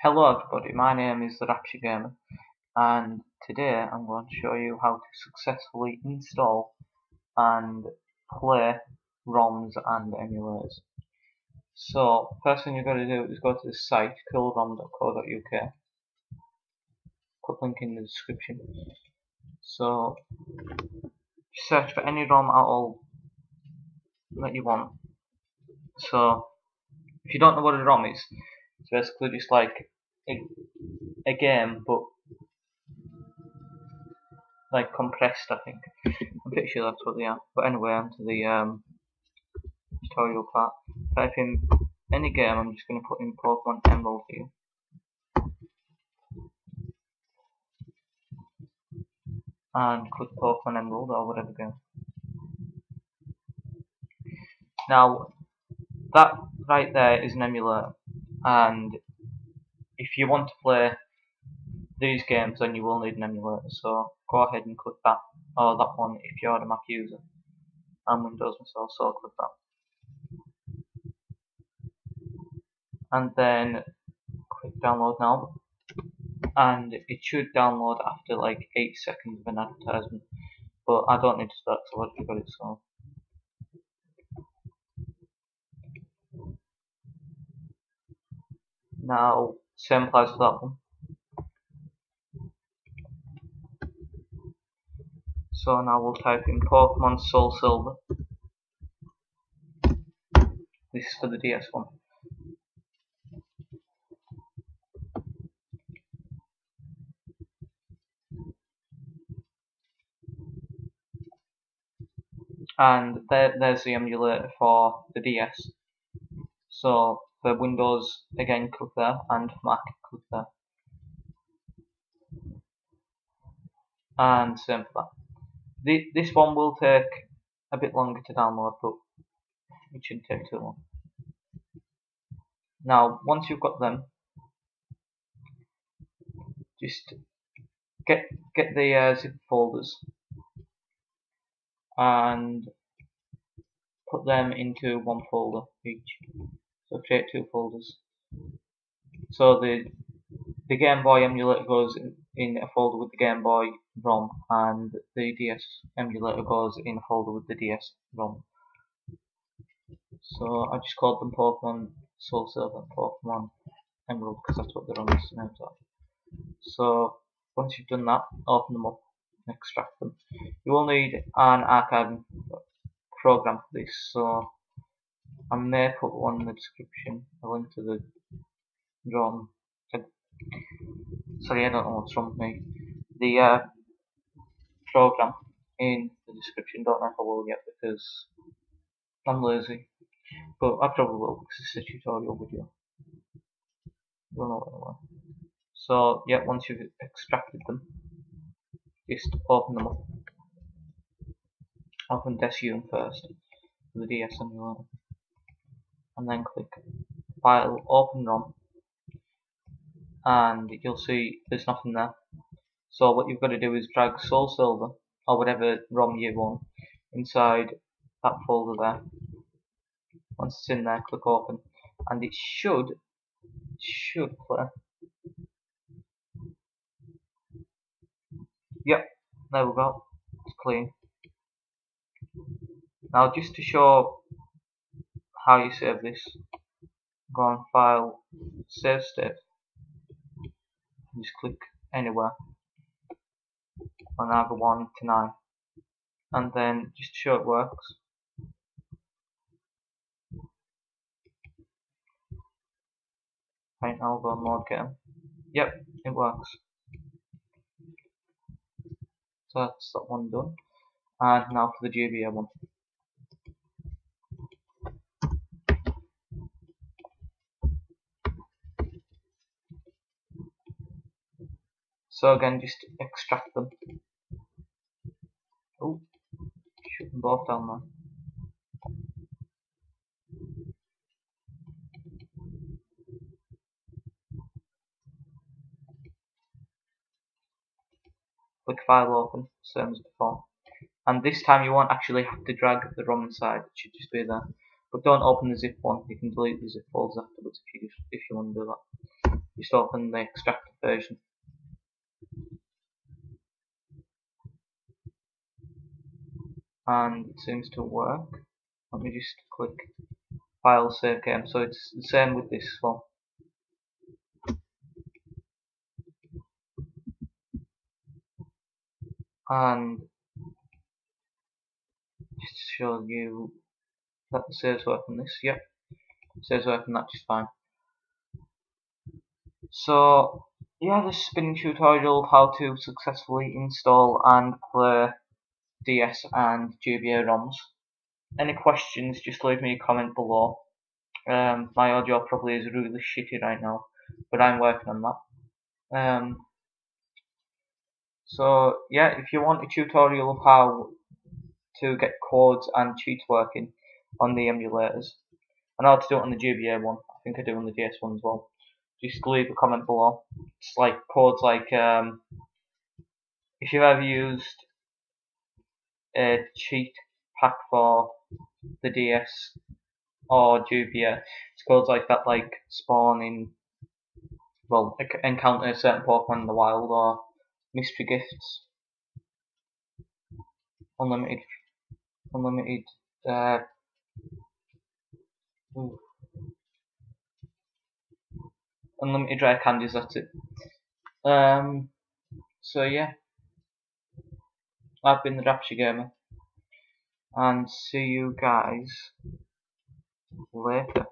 Hello everybody, my name is the Rapture Gamer, and today I'm going to show you how to successfully install and play ROMs and emulators. So, first thing you've got to do is go to the site coolrom.co.uk, put link in the description. So, search for any ROM at all that you want. So, if you don't know what a ROM is, it's basically just like a game, but like compressed, I think. I'm pretty sure that's what they are. But anyway, onto the tutorial part. Type in any game. I'm just going to put in Pokemon Emerald here. And click Pokemon Emerald or whatever game. Now, that right there is an emulator. And if you want to play these games, then you will need an emulator. So go ahead and click that, or that one if you're a Mac user. I'm Windows myself, so I'll click that. And then click download now. And it should download after like 8 seconds of an advertisement. But I don't need to start because I've already got it, so. Now, same applies for that one. So now we'll type in Pokemon Soul Silver. This is for the DS one. And there's the emulator for the DS. So for Windows, again click there, and Mac click there. And same for that. This one will take a bit longer to download, but it shouldn't take too long. Now, once you've got them, just get the zip folders and put them into one folder each. So create 2 folders. So the Game Boy emulator goes in a folder with the Game Boy ROM, and the DS emulator goes in a folder with the DS ROM. So I just called them Pokemon Soul Silver and Pokemon Emerald because that's what the ROMs names are. So once you've done that, open them up and extract them. You will need an archiving program for this, so I may put one in the description, a link to the ROM. Sorry, I don't know what's wrong with me. The program in the description. Don't know if I will yet because I'm lazy, but I probably will because it's a tutorial video. You'll know what I want. So yeah, once you've extracted them, just open them up. Open DSUM first, the DS emulator, and then click File, Open ROM, and you'll see there's nothing there. So what you've got to do is drag Soul Silver, or whatever ROM you want, inside that folder there. Once it's in there, click Open, and it should play. Yep, there we go. It's clean. Now, just to show how you save this, go on File, Save State, just click anywhere on either 1 to 9, and then just to show it works, right now I'll go on Load Game. Yep, it works. So that's that one done, and now for the GBA one. So again, just extract them. Oh, shoot them both down there. Click File, Open, same as before. And this time you won't actually have to drag the ROM inside, it should just be there. But don't open the zip one, you can delete the zip folders afterwards if you want to do that. Just open the extracted version. And it seems to work. Let me just click File Save Game. So it's the same with this one. And just to show you that the saves work on this. Yep, saves work on that just fine. So yeah, this has been a tutorial of how to successfully install and play DS and GBA Roms. Any questions, just leave me a comment below. My audio probably is really shitty right now, but I'm working on that. So yeah, if you want a tutorial of how to get codes and cheats working on the emulators, and how to do it on the GBA one, I think I do on the DS one as well, just leave a comment below. It's like codes like if you've ever used a cheat pack for the DS or GBA, it's codes like that, like spawning, well, encounter a certain Pokemon in the wild, or mystery gifts, unlimited, uh, unlimited rare candies. That's it. So yeah, I've been the Rapture Gamer, and see you guys later.